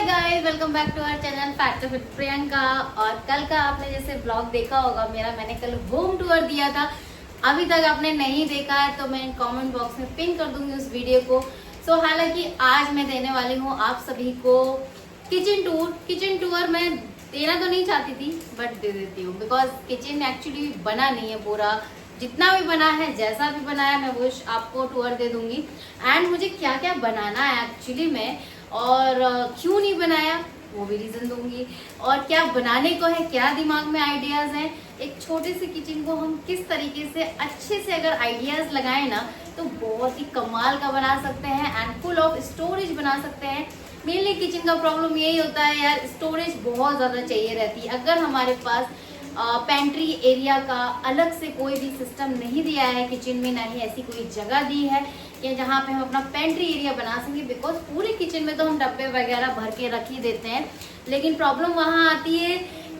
Guys, welcome back to our channel fact with Priyanka. और कल का आपने जैसे ब्लॉग देखा होगा मेरा, मैंने कल होम टूर दिया था। अभी तक आपने नहीं देखा है तो मैं कमेंट बॉक्स में पिन कर दूंगी उस वीडियो को। सो हालांकि आज मैं देने वाली हूँ आप सभी को किचन टूर मैं देना तो नहीं चाहती थी बट दे देती हूँ, बिकॉज किचन एक्चुअली बना नहीं है पूरा। जितना भी बना है, जैसा भी बनाया, मैं वो आपको टूर दे दूंगी। एंड मुझे क्या क्या बनाना है एक्चुअली में और क्यों नहीं बनाया वो भी रीजन दूंगी। और क्या बनाने को है, क्या दिमाग में आइडियाज हैं, एक छोटे से किचन को हम किस तरीके से अच्छे से अगर आइडियाज लगाएं ना तो बहुत ही कमाल का बना सकते हैं एंड फुल ऑफ स्टोरेज बना सकते हैं। मेनली किचन का प्रॉब्लम यही होता है यार, स्टोरेज बहुत ज़्यादा चाहिए रहती है। अगर हमारे पास पेंट्री एरिया का अलग से कोई भी सिस्टम नहीं दिया है किचन में, ना ही ऐसी कोई जगह दी है कि जहाँ पे हम अपना पेंट्री एरिया बना सकें, बिकॉज पूरे किचन में तो हम डब्बे वगैरह भर के रख ही देते हैं। लेकिन प्रॉब्लम वहाँ आती है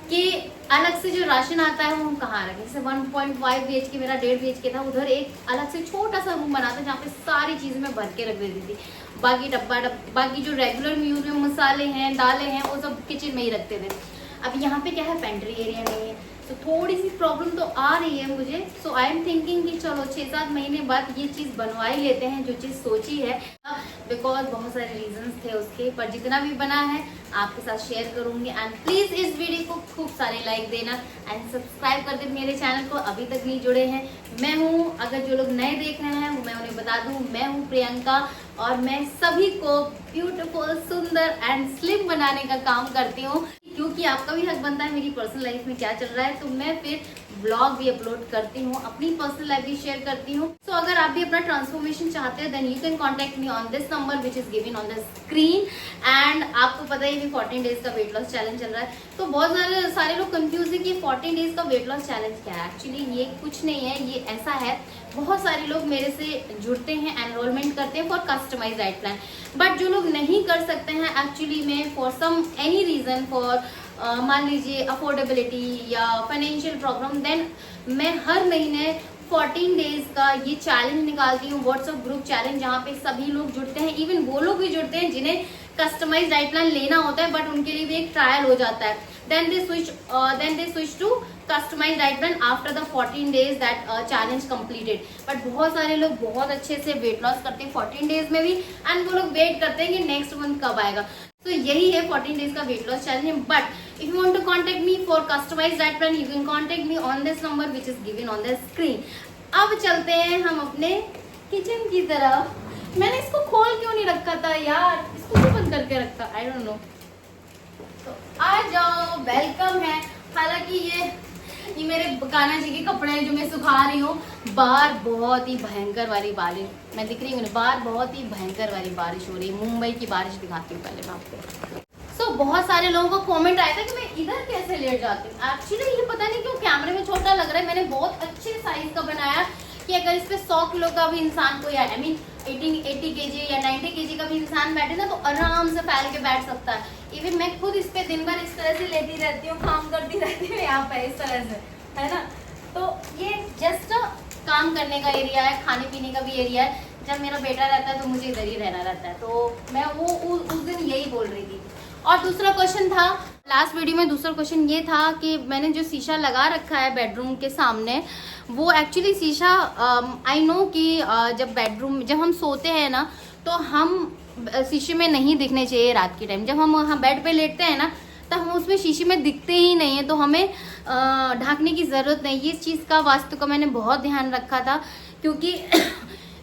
कि अलग से जो राशन आता है वो हम कहाँ रखें। जैसे 1.5 BHK मेरा 1.5 BHK था, उधर एक अलग से छोटा सा रूम बना था जहाँ पे सारी चीज़ें मैं भर के रख देती थी। बाकी जो रेगुलर यूज में मसाले हैं, दालें हैं, वो सब किचन में ही रखते थे। अब यहाँ पे क्या है, पेंट्री एरिया नहीं है, तो थोड़ी सी प्रॉब्लम तो आ रही है मुझे। सो आई एम थिंकिंग कि चलो 6-7 महीने बाद ये चीज़ बनवा ही लेते हैं जो चीज़ सोची है, बिकॉज बहुत सारे रीजंस थे उसके। पर जितना भी बना है आपके साथ शेयर करूंगी। एंड प्लीज़ इस वीडियो को खूब सारे लाइक देना एंड सब्सक्राइब कर दे मेरे चैनल को, अभी तक नहीं जुड़े हैं। मैं हूँ, अगर जो लोग नए देख रहे हैं मैं उन्हें बता दूँ, मैं हूँ प्रियंका और मैं सभी को ब्यूटीफुल, सुंदर एंड स्लिम बनाने का काम करती हूँ। क्योंकि आपका भी हक बनता है मेरी पर्सनल लाइफ में क्या चल रहा है, तो मैं फिर ब्लॉग भी अपलोड करती हूँ, अपनी पर्सनल लाइफ भी शेयर करती हूँ। सो अगर आप भी अपना ट्रांसफॉर्मेशन चाहते हैं then you can contact me on this number which is given on the screen. And आपको पता ही है 14 डेज का वेट लॉस चैलेंज चल रहा है, तो बहुत सारे लोग कंफ्यूज है कि 14 डेज का वेट लॉस चैलेंज क्या है। एक्चुअली ये कुछ नहीं है, ये ऐसा है, बहुत सारे लोग मेरे से जुड़ते हैं, एनरोलमेंट करते हैं for customise diet plan. But जो लोग नहीं कर सकते हैं एक्चुअली में for some any reason, for मान लीजिए अफोर्डेबिलिटी या फाइनेंशियल प्रॉब्लम, देन मैं हर महीने 14 डेज का ये चैलेंज निकालती हूँ, व्हाट्सएप ग्रुप चैलेंज, जहाँ पे सभी लोग जुड़ते हैं। इवन वो लोग भी जुड़ते हैं जिन्हें कस्टमाइज डाइट प्लान लेना होता है बट उनके लिए भी एक ट्रायल हो जाता है। Then they switch to customise diet plan after the 14 days that challenge completed. But बहुत सारे लोग बहुत अच्छे से वेट लॉस करते हैं 14 डेज में भी, एंड वो लोग वेट करते हैं कि नेक्स्ट मंथ कब आएगा। तो यही है 14 डेज का weight loss challenge. But if you want to contact me for customized diet plan you can contact me on this number which is given on the screen। अब चलते हैं हम अपने किचन की तरफ। मैंने इसको खोल क्यों नहीं रखा था यार, इसको क्यों बंद करके रखा, आई डोंट नो। तो आ जाओ, वेलकम है। हालांकि ये मेरे कान्हा जी के कपड़े हैं जो मैं सुखा रही हूँ। बाहर बहुत ही भयंकर वाली बारिश, मैं दिख रही हूँ बाहर बहुत ही भयंकर वाली बारिश हो रही है। मुंबई की बारिश दिखाती हूँ पहले मैं आपको। बहुत सारे लोगों का कमेंट आया था कि मैं इधर कैसे लेट जाती हूँ। एक्चुअली ये पता नहीं क्यों कैमरे में छोटा लग रहा है। मैंने बहुत अच्छे साइज का बनाया कि अगर इस पे 100 किलो का भी इंसान कोई आई मीन 80 kg या 90 kg का भी इंसान बैठे ना तो आराम से फैल के बैठ सकता है। इवन मैं खुद इस पे दिन भर इस तरह से लेती रहती हूँ, काम करती रहती हूँ यहाँ पे इस तरह से, है ना। तो ये जस्ट काम करने का एरिया है, खाने पीने का भी एरिया है। जब मेरा बेटा रहता है तो मुझे इधर ही रहना रहता है, तो मैं वो उस दिन यही बोल रही थी। और दूसरा क्वेश्चन था लास्ट वीडियो में, दूसरा क्वेश्चन ये था कि मैंने जो शीशा लगा रखा है बेडरूम के सामने, वो एक्चुअली शीशा आई नो कि जब हम सोते हैं ना तो हम शीशे में नहीं दिखने चाहिए रात के टाइम। जब हम वहाँ बेड पे लेटते हैं ना तब हम उसमें शीशे में दिखते ही नहीं है, तो हमें ढांकने की ज़रूरत नहीं। ये चीज़ का वास्तु का मैंने बहुत ध्यान रखा था, क्योंकि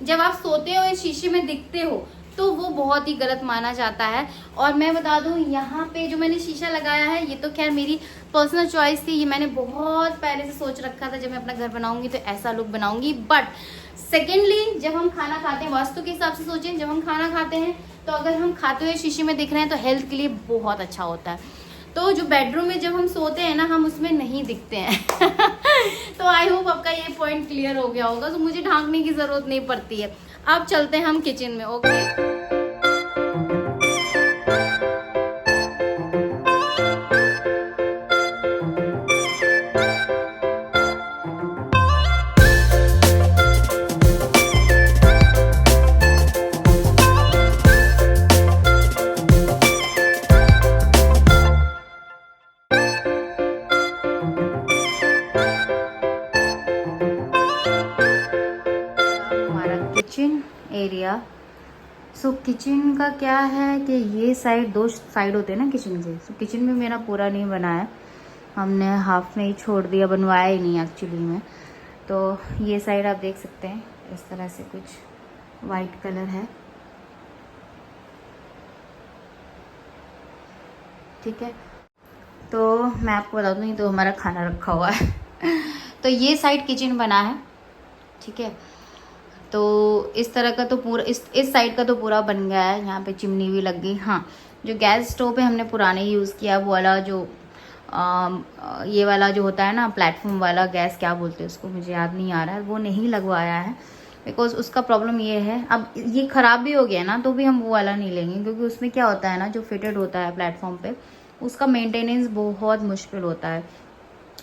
जब आप सोते हो शीशे में दिखते हो तो वो बहुत ही गलत माना जाता है। और मैं बता दूं यहाँ पे जो मैंने शीशा लगाया है ये तो खैर मेरी पर्सनल चॉइस थी, ये मैंने बहुत पहले से सोच रखा था जब मैं अपना घर बनाऊंगी तो ऐसा लुक बनाऊंगी। बट सेकेंडली जब हम खाना खाते हैं, वास्तु के हिसाब से सोचें, जब हम खाना खाते हैं तो अगर हम खाते हुए शीशे में दिख रहे हैं तो हेल्थ के लिए बहुत अच्छा होता है। तो जो बेडरूम में जब हम सोते हैं ना हम उसमें नहीं दिखते हैं तो आई होप आपका ये पॉइंट क्लियर हो गया होगा। तो मुझे ढांकने की ज़रूरत नहीं पड़ती है। अब चलते हैं हम किचन में, ओके। किचन का क्या है कि ये साइड, 2 साइड होते हैं ना किचन के, तो किचन में मेरा पूरा नहीं बना है, हमने हाफ में ही छोड़ दिया, बनवाया ही नहीं एक्चुअली में। तो ये साइड आप देख सकते हैं इस तरह से कुछ वाइट कलर है, ठीक है। तो मैं आपको बता दूँ, तो हमारा खाना रखा हुआ है तो ये साइड किचन बना है, ठीक है। तो इस तरह का तो पूरा इस साइड का तो पूरा बन गया है, यहाँ पे चिमनी भी लग गई। हाँ, जो गैस स्टोव है हमने पुराने यूज़ किया, वो वाला जो ये वाला जो होता है ना प्लेटफॉर्म वाला गैस, क्या बोलते हैं उसको, मुझे याद नहीं आ रहा है, वो नहीं लगवाया है। बिकॉज उसका प्रॉब्लम ये है, अब ये ख़राब भी हो गया ना तो भी हम वो वाला नहीं लेंगे, क्योंकि उसमें क्या होता है ना, जो फिटेड होता है प्लेटफॉर्म पे, उसका मेंटेनेंस बहुत मुश्किल होता है।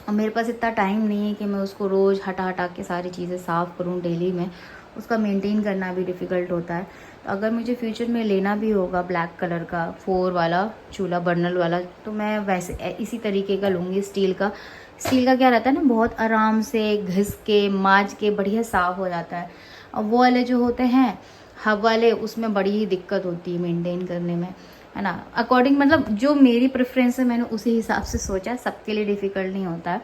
और मेरे पास इतना टाइम नहीं है कि मैं उसको रोज़ हटा के सारी चीज़ें साफ़ करूँ डेली में, उसका मेंटेन करना भी डिफ़िकल्ट होता है। तो अगर मुझे फ्यूचर में लेना भी होगा ब्लैक कलर का 4 वाला चूल्हा, बर्नल वाला, तो मैं वैसे इसी तरीके का लूँगी, स्टील का। स्टील का क्या रहता है ना, बहुत आराम से घिस के माज के बढ़िया साफ़ हो जाता है। और वो वाले जो होते हैं हब वाले, उसमें बड़ी ही दिक्कत होती है मेंटेन करने में, है ना। अकॉर्डिंग मतलब जो मेरी प्रेफरेंस है, मैंने उसी हिसाब से सोचा, सबके लिए डिफ़िकल्ट नहीं होता है।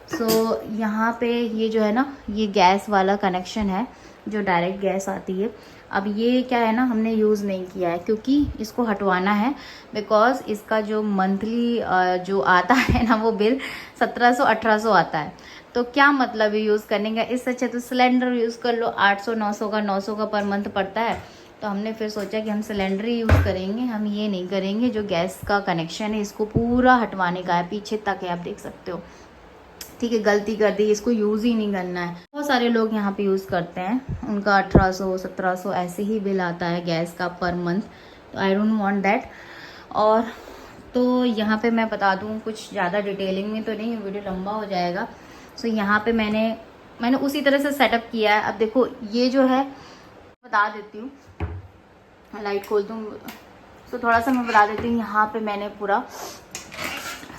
सो यहाँ पे ये जो है ना, ये गैस वाला कनेक्शन है, जो डायरेक्ट गैस आती है। अब ये क्या है ना, हमने यूज़ नहीं किया है क्योंकि इसको हटवाना है, बिकॉज इसका जो मंथली जो आता है ना वो बिल 1700-1800 आता है। तो क्या मतलब है यूज़ करने का, इससे अच्छा तो सिलेंडर यूज़ कर लो, 800-900 का पर मंथ पड़ता है। तो हमने फिर सोचा कि हम सिलेंडर ही यूज़ करेंगे, हम ये नहीं करेंगे। जो गैस का कनेक्शन है इसको पूरा हटवाने का है, पीछे तक है, आप देख सकते हो, ठीक है। गलती कर दी, इसको यूज़ ही नहीं करना है। बहुत सारे लोग यहाँ पे यूज़ करते हैं, उनका 1800-1700 ऐसे ही बिल आता है गैस का पर मंथ। तो आई डोंट वांट दैट। और तो यहाँ पे मैं बता दूँ, कुछ ज़्यादा डिटेलिंग में तो नहीं, वीडियो लंबा हो जाएगा। सो यहाँ पे मैंने उसी तरह से सेटअप किया है। अब देखो ये जो है, बता देती हूँ, लाइट खोल दूँ तो थोड़ा सा मैं बता देती हूँ। यहाँ पे मैंने पूरा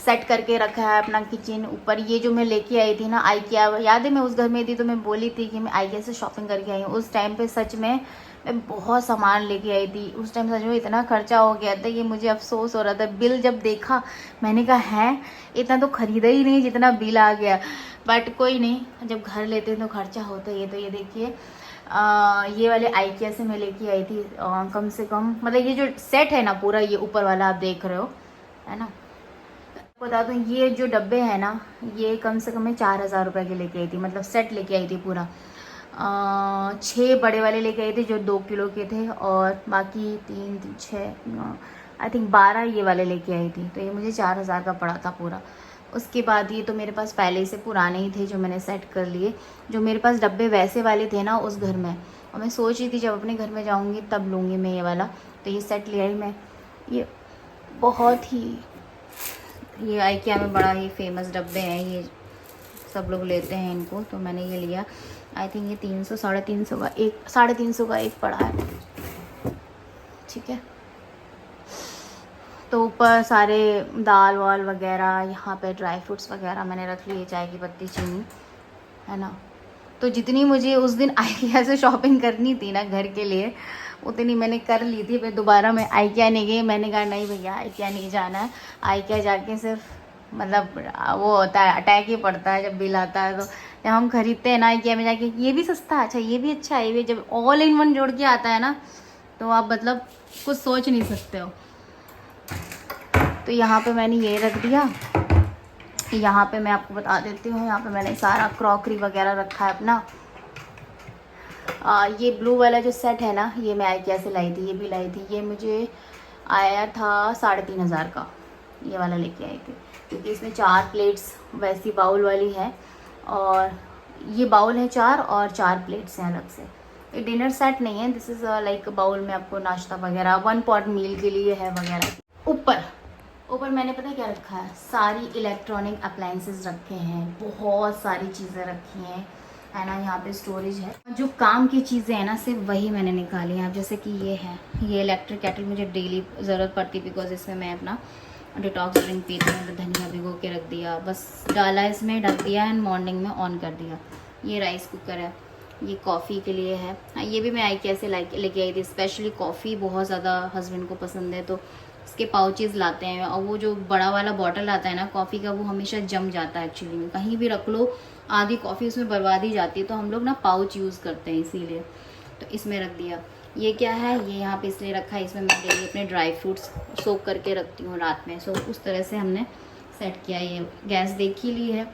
सेट करके रखा है अपना किचन। ऊपर ये जो मैं लेके आई थी ना आइकिया, याद है मैं उस घर में थी तो मैं बोली थी कि मैं आइकिया से शॉपिंग करके आई हूँ। उस टाइम पे सच में मैं बहुत सामान लेके आई थी। उस टाइम सच में इतना खर्चा हो गया था कि मुझे अफसोस हो रहा था। बिल जब देखा मैंने कहा है इतना तो खरीदा ही नहीं जितना बिल आ गया, बट कोई नहीं, जब घर लेते हैं तो खर्चा होता ही है। तो ये देखिए ये वाले आइकिया से मैं लेके आई थी, कम से कम मतलब ये जो सेट है ना पूरा, ये ऊपर वाला आप देख रहे हो, है ना। बता दूँ ये जो डब्बे हैं ना, ये कम से कम मैं 4000 रुपये के लेके आई थी, मतलब सेट लेके आई थी पूरा। 6 बड़े वाले लेके आई थी जो 2 किलो के थे, और बाकी 3-6 आई थिंक 12 ये वाले लेके आई थी। तो ये मुझे 4000 का पड़ा था पूरा। उसके बाद ये तो मेरे पास पहले से पुराने ही थे जो मैंने सेट कर लिए। जो मेरे पास डब्बे वैसे वाले थे ना उस घर में, और मैं सोच रही थी जब अपने घर में जाऊँगी तब लूँगी मैं ये वाला। तो ये सेट ले आई मैं। ये बहुत ही, ये आइकिया में बड़ा ही फेमस डब्बे हैं, ये सब लोग लेते हैं इनको, तो मैंने ये लिया। आई थिंक ये 300-350 का एक, 350 का एक पड़ा है, ठीक है। तो ऊपर सारे दाल वाल वगैरह, यहाँ पे ड्राई फ्रूट्स वगैरह मैंने रख लिए, चाय की पत्ती, चीनी, है ना। तो जितनी मुझे उस दिन आइकिया से शॉपिंग करनी थी ना घर के लिए, उतनी मैंने कर ली थी। फिर दोबारा मैं आइकिया नहीं गई, मैंने कहा नहीं भैया आइकिया नहीं जाना है। आइकिया जाके सिर्फ मतलब वो होता है, अटैक ही पड़ता है जब बिल आता है। तो जब हम खरीदते हैं ना आइकिया में जाके, ये भी सस्ता है, अच्छा ये भी अच्छा है, ये भी, जब ऑल इन वन जोड़ के आता है ना तो आप मतलब कुछ सोच नहीं सकते हो। तो यहाँ पे मैंने ये रख दिया। यहाँ पे मैं आपको बता देती हूँ, यहाँ पे मैंने सारा क्रॉकरी वगैरह रखा है अपना। ये ब्लू वाला जो सेट है ना, ये मैं आइकिया से लाई थी, ये भी लाई थी। ये मुझे आया था 3500 का, ये वाला लेके आई थी, क्योंकि इसमें 4 प्लेट्स वैसी बाउल वाली है, और ये बाउल है 4 और 4 प्लेट्स हैं अलग से। ये डिनर सेट नहीं है, दिस इज़ लाइक बाउल में आपको नाश्ता वगैरह 1 पॉट मील के लिए है वगैरह। ऊपर मैंने पता है क्या रखा है, सारी इलेक्ट्रॉनिक अप्लाइंसेस रखे हैं, बहुत सारी चीज़ें रखी हैं, है ना। यहाँ पे स्टोरेज है, जो काम की चीज़ें हैं ना सिर्फ वही मैंने निकाली हैं। अब जैसे कि ये है, ये इलेक्ट्रिक केटल मुझे डेली ज़रूरत पड़ती है, बिकॉज इसमें मैं अपना डिटॉक्स ड्रिंक पीती हूँ। तो धनिया भिगो के रख दिया, बस डाला इसमें, ढक दिया एंड मॉर्निंग में ऑन कर दिया। ये राइस कुकर है, ये कॉफ़ी के लिए है। हाँ, ये भी मैं IKEA से लेके आई थी। स्पेशली कॉफ़ी बहुत ज़्यादा हस्बैंड को पसंद है, तो इसके पाउचेस लाते हैं। और वो जो बड़ा वाला बॉटल आता है ना कॉफ़ी का, वो हमेशा जम जाता है एक्चुअली में। कहीं भी रख लो आधी कॉफ़ी उसमें बर्बाद ही जाती है, तो हम लोग ना पाउच यूज़ करते हैं इसीलिए। तो इसमें रख दिया। ये क्या है, ये यहाँ पे इसलिए रखा है, इसमें मैं डेली अपने ड्राई फ्रूट्स सोक करके रखती हूँ रात में। सो उस तरह से हमने सेट किया। ये गैस देख ही ली है।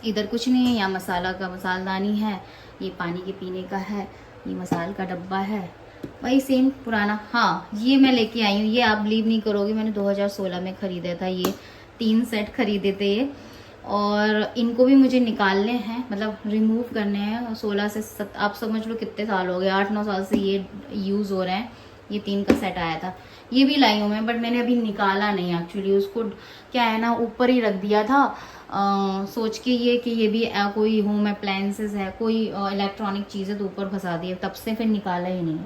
इधर कुछ नहीं है, यहाँ मसालदानी है, ये पानी के पीने का है, ये मसाल का डब्बा है, वही सेम पुराना। हाँ, ये मैं लेके आई हूँ, ये आप बिलीव नहीं करोगे, मैंने 2016 में ख़रीदा था। ये 3 सेट खरीदे थे ये, और इनको भी मुझे निकालने हैं, मतलब रिमूव करने हैं। 16 से आप समझ लो कितने साल हो गए, 8-9 साल से ये यूज़ हो रहे हैं। ये 3 का सेट आया था, ये भी लाई हूँ मैं, बट मैंने अभी निकाला नहीं एक्चुअली। उसको क्या है ना, ऊपर ही रख दिया था सोच के ये कि ये भी कोई होम अप्लायंसेस है, कोई इलेक्ट्रॉनिक चीज़ें, तो ऊपर फंसा दी है, तब से फिर निकाला ही नहीं।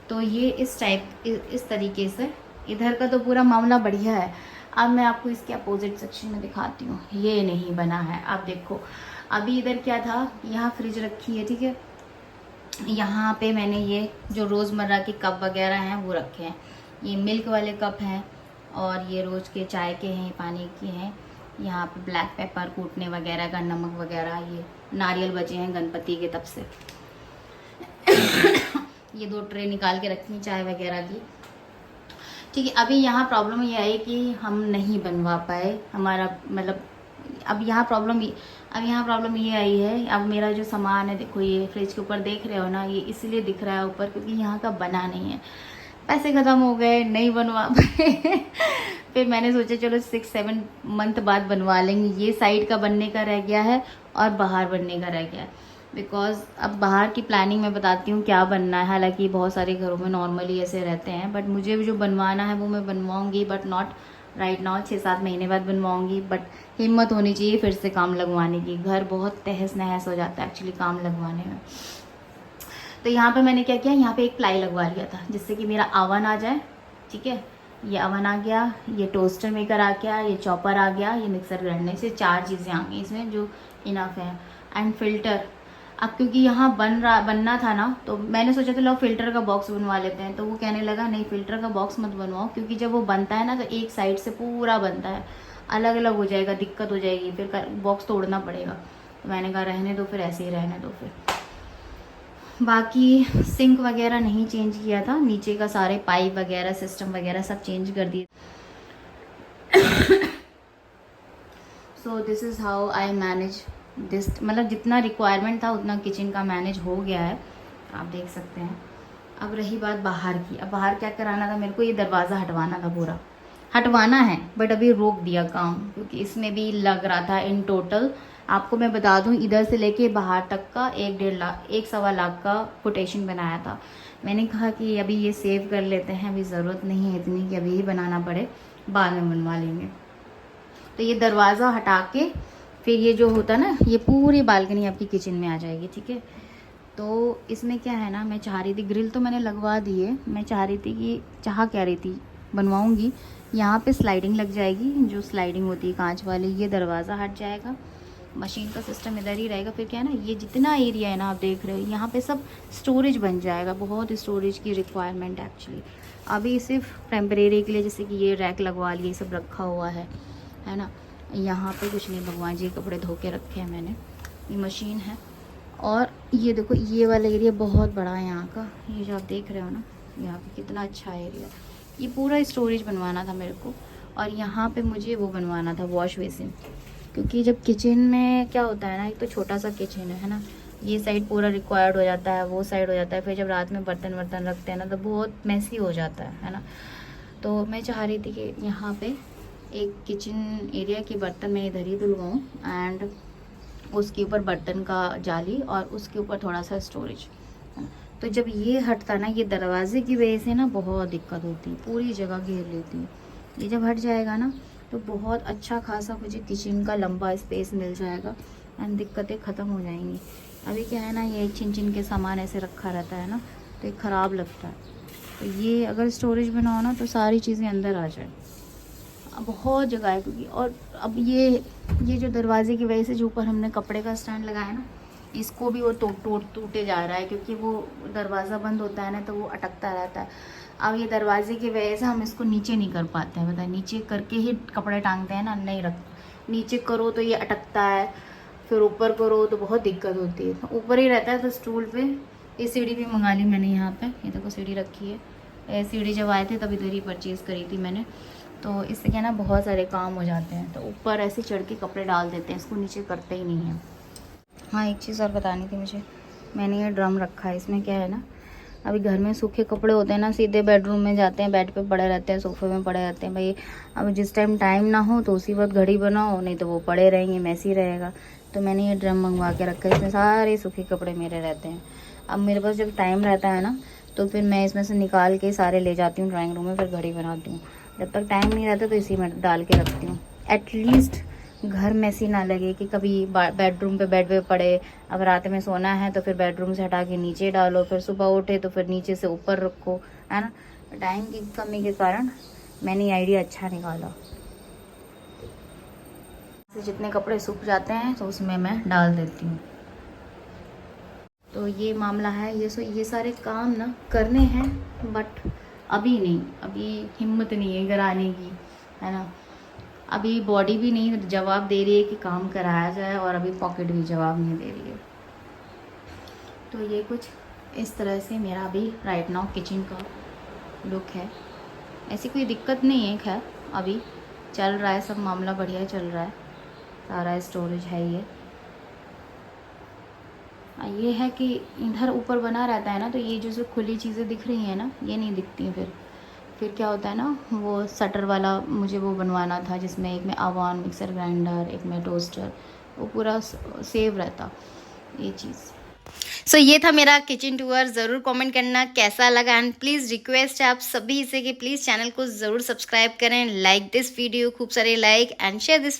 तो ये इस तरीके से इधर का तो पूरा मामला बढ़िया है। अब मैं आपको इसके अपोजिट सेक्शन में दिखाती हूँ। ये नहीं बना है, आप देखो। अभी इधर क्या था, यहाँ फ्रिज रखी है, ठीक है। यहाँ पे मैंने ये जो रोज़मर्रा के कप वगैरह हैं वो रखे हैं। ये मिल्क वाले कप हैं, और ये रोज़ के चाय के हैं, पानी के हैं। यहाँ पे ब्लैक पेपर कूटने वगैरह का, नमक वगैरह, ये नारियल बचे हैं गणपति के तब से। ये 2 ट्रे निकाल के रखी हैं चाय वगैरह की, ठीक है। अभी यहाँ प्रॉब्लम ये आई कि हम नहीं बनवा पाए, हमारा मतलब अब यहाँ प्रॉब्लम ये आई है। अब मेरा जो सामान है, देखो ये फ्रिज के ऊपर देख रहे हो ना, ये इसलिए दिख रहा है ऊपर क्योंकि यहाँ का बना नहीं है, पैसे ख़त्म हो गए, नहीं बनवा पाए। फिर मैंने सोचा चलो 6-7 मंथ बाद बनवा लेंगे। ये साइड का बनने का रह गया है और बाहर बनने का रह गया है, बिकॉज अब बाहर की प्लानिंग मैं बताती हूँ क्या बनना है। हालांकि बहुत सारे घरों में नॉर्मली ऐसे रहते हैं, बट मुझे जो बनवाना है वो मैं बनवाऊँगी, बट नॉट राइट नाउ। 6-7 महीने बाद बनवाऊँगी, बट हिम्मत होनी चाहिए फिर से काम लगवाने की। घर बहुत तहस नहस हो जाता है एक्चुअली काम लगवाने में। तो यहाँ पे मैंने क्या किया, यहाँ पे एक प्लाई लगवा लिया था जिससे कि मेरा अवन आ जाए, ठीक है। ये अवन आ गया, ये टोस्टर मेकर आ गया, ये चॉपर आ गया, ये मिक्सर ग्राइंडर, से 4 चीज़ें आ गई इसमें जो इनफ है। एंड फिल्टर, अब क्योंकि यहाँ बनना था ना, तो मैंने सोचा था लो फिल्टर का बॉक्स बनवा लेते हैं। तो वो कहने लगा नहीं, फिल्टर का बॉक्स मत बनवाओ, क्योंकि जब वो बनता है ना तो एक साइड से पूरा बनता है, अलग अलग हो जाएगा, दिक्कत हो जाएगी, फिर बॉक्स तोड़ना पड़ेगा। तो मैंने कहा रहने दो, फिर ऐसे ही रहने दो। फिर बाकी सिंक वगैरह नहीं चेंज किया था, नीचे का सारे पाइप वगैरह सिस्टम वगैरह सब चेंज कर दिए। So this is how I manage this, मतलब जितना रिक्वायरमेंट था उतना किचन का मैनेज हो गया है, आप देख सकते हैं। अब रही बात बाहर की, अब बाहर क्या कराना था मेरे को, ये दरवाज़ा हटवाना था, पूरा हटवाना है, बट अभी रोक दिया काम, क्योंकि इसमें भी लग रहा था इन टोटल, आपको मैं बता दूं, इधर से लेके बाहर तक का 1-1.5 लाख का कोटेशन बनाया था। मैंने कहा कि अभी ये सेव कर लेते हैं, अभी ज़रूरत नहीं है इतनी कि अभी ही बनाना पड़े, बाद में बनवा लेंगे। तो ये दरवाज़ा हटा के फिर ये जो होता ना, ये पूरी बालकनी आपकी किचन में आ जाएगी, ठीक है। तो इसमें क्या है ना, मैं चाह रही थी, ग्रिल तो मैंने लगवा दी है, मैं चाह रही थी बनवाऊँगी, यहाँ पे स्लाइडिंग लग जाएगी, जो स्लाइडिंग होती है कांच वाली, ये दरवाज़ा हट जाएगा, मशीन का सिस्टम इधर ही रहेगा। फिर क्या है ना, ये जितना एरिया है ना आप देख रहे हो, यहाँ पे सब स्टोरेज बन जाएगा, बहुत स्टोरेज की रिक्वायरमेंट है एक्चुअली। अभी सिर्फ टेम्परेरी के लिए, जैसे कि ये रैक लगवा लिए, सब रखा हुआ है ना। यहाँ पे कुछ नहीं, भगवान जी कपड़े धो के रखे हैं मैंने, ये मशीन है। और ये देखो, ये वाला एरिया बहुत बड़ा है यहाँ का, ये जो आप देख रहे हो ना, यहाँ पे कितना अच्छा एरिया, ये पूरा स्टोरेज बनवाना था मेरे को। और यहाँ पे मुझे वो बनवाना था वॉश बेसिन, क्योंकि जब किचन में क्या होता है ना, एक तो छोटा सा किचन है ना, ये साइड पूरा रिक्वायर्ड हो जाता है, वो साइड हो जाता है, फिर जब रात में बर्तन रखते हैं ना तो बहुत मैसी हो जाता है ना। तो मैं चाह रही थी कि यहाँ पे एक किचन एरिया के बर्तन मैं इधर ही धुलवाऊँ, एंड उसके ऊपर बर्तन का जाली, और उसके ऊपर थोड़ा सा स्टोरेज। तो जब ये हटता ना, ये दरवाजे की वजह से ना बहुत दिक्कत होती है, पूरी जगह घेर लेती है। ये जब हट जाएगा ना तो बहुत अच्छा खासा मुझे किचन का लंबा स्पेस मिल जाएगा, एंड दिक्कतें ख़त्म हो जाएंगी। अभी क्या है ना, ये चिन के सामान ऐसे रखा रहता है ना, तो ये ख़राब लगता है। तो ये अगर स्टोरेज बनाओ ना तो सारी चीज़ें अंदर आ जाए, बहुत जगह है। क्योंकि और अब ये जो दरवाजे की वजह से जो ऊपर हमने कपड़े का स्टैंड लगाया ना, इसको भी वो टूटे जा रहा है, क्योंकि वो दरवाज़ा बंद होता है ना तो वो अटकता रहता है। अब ये दरवाजे की वजह से हम इसको नीचे नहीं कर पाते हैं, बताए नीचे करके ही कपड़े टांगते हैं ना, नहीं रख, नीचे करो तो ये अटकता है, फिर ऊपर करो तो बहुत दिक्कत होती है। तो ऊपर ही रहता है तो स्टूल पे। ये सीढ़ी भी मंगा ली मैंने यहाँ पे, ये देखो सीढ़ी रखी है। ये सीढ़ी जब आए थे तब इधर ही परचेज़ करी थी मैंने। तो इससे क्या ना बहुत सारे काम हो जाते हैं, तो ऊपर ऐसे चढ़ के कपड़े डाल देते हैं, इसको नीचे करते ही नहीं है। हाँ एक चीज़ और बतानी थी मुझे, मैंने ये ड्रम रखा है, इसमें क्या है ना, अभी घर में सूखे कपड़े होते हैं ना, सीधे बेडरूम में जाते हैं, बेड पे पड़े रहते हैं, सोफे में पड़े रहते हैं भाई। अब जिस टाइम ना हो तो उसी वक्त घड़ी बनाओ, नहीं तो वो पड़े रहेंगे, मैसी रहेगा। तो मैंने ये ड्रम मंगवा के रखा है, इसमें सारे सूखे कपड़े मेरे रहते हैं। अब मेरे पास जब टाइम रहता है ना तो फिर मैं इसमें से निकाल के सारे ले जाती हूँ ड्राइंग रूम में, फिर घड़ी बनाती हूँ। जब तक टाइम नहीं रहता तो इसी में डाल के रखती हूँ, एटलीस्ट घर मैसी ना लगे कि कभी बेडरूम पे बेड पे पड़े। अब रात में सोना है तो फिर बेडरूम से हटा के नीचे डालो, फिर सुबह उठे तो फिर नीचे से ऊपर रखो, है ना। टाइम की कमी के कारण मैंने ये आइडिया अच्छा निकाला। जितने कपड़े सूख जाते हैं तो उसमें मैं डाल देती हूँ। तो ये मामला है, ये सारे काम ना करने हैं, बट अभी नहीं, अभी हिम्मत नहीं है कराने की, है ना। अभी बॉडी भी नहीं जवाब दे रही है कि काम कराया जाए, और अभी पॉकेट भी जवाब नहीं दे रही है। तो ये कुछ इस तरह से मेरा अभी राइट नाउ किचन का लुक है। ऐसी कोई दिक्कत नहीं है, खैर अभी चल रहा है, सब मामला बढ़िया चल रहा है, सारा स्टोरेज है। ये है कि इधर ऊपर बना रहता है ना, तो ये जो खुली चीज़ें दिख रही हैं ना, ये नहीं दिखती। फिर क्या होता है ना, वो शटर वाला मुझे वो बनवाना था, जिसमें एक में अवन, मिक्सर ग्राइंडर, एक में टोस्टर, वो पूरा सेव रहता ये चीज़। सो ये था मेरा किचन टूर। ज़रूर कमेंट करना कैसा लगा, एंड प्लीज़ रिक्वेस्ट है आप सभी से कि प्लीज़ चैनल को ज़रूर सब्सक्राइब करें, लाइक दिस वीडियो, खूब सारे लाइक एंड शेयर दिस